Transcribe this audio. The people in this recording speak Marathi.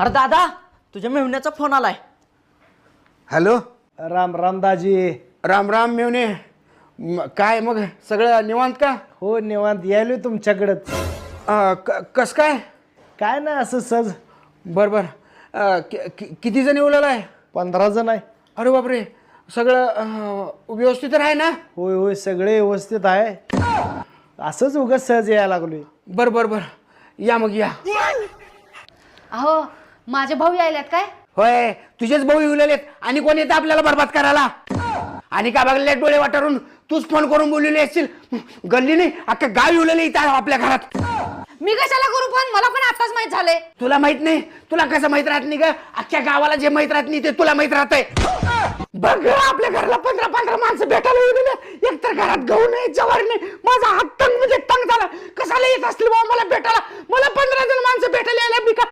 अरे दादा, तुझ्या मेहुण्याचा फोन आलाय. हॅलो. राम राम दाजी. राम राम मेवणे. काय मग सगळं निवांत का? हो निवांत, यायलो तुमच्याकडंच. कस काय? काय नाही असं सहज. बरं बरं. किती जण येऊ आहे? 15 जण आहे. अरे बापरे, सगळं व्यवस्थित आहे ना? होय होय, सगळे व्यवस्थित आहे. असंच उगाच सहज यायला लागलोय. बरं बरं बरं, या मग या. अहो माझे भाऊ यायल्यात काय? होय, तुझेच भाऊ येऊ लागलेत. आणि कोण येतं आपल्याला बरबाद करायला? आणि का बघले डोळे वाटारून तूच फोन करून बोललेली असतील. गल्ली नाही, अख्खं गाव येऊ लागले इथं आपल्या घरात. मी कशाला करू फोन? मला पण आताच माहित झालंय. तुला माहित नाही? तुला कसं माहित राहत नाही का? अख्ख्या गावाला जे माहित राहत नाही ते तुला माहित राहतंय. बघ, आपल्या घराला 15 माणसं भेटायला येऊ दिले. एकतर घरात गहू नाही, ज्वारी नाही. माझा हात तंग म्हणजे तंग झाला. कशाला येत असतील बाबा मला भेटायला? मला 15 जण माणसं भेटायला यायला. मी का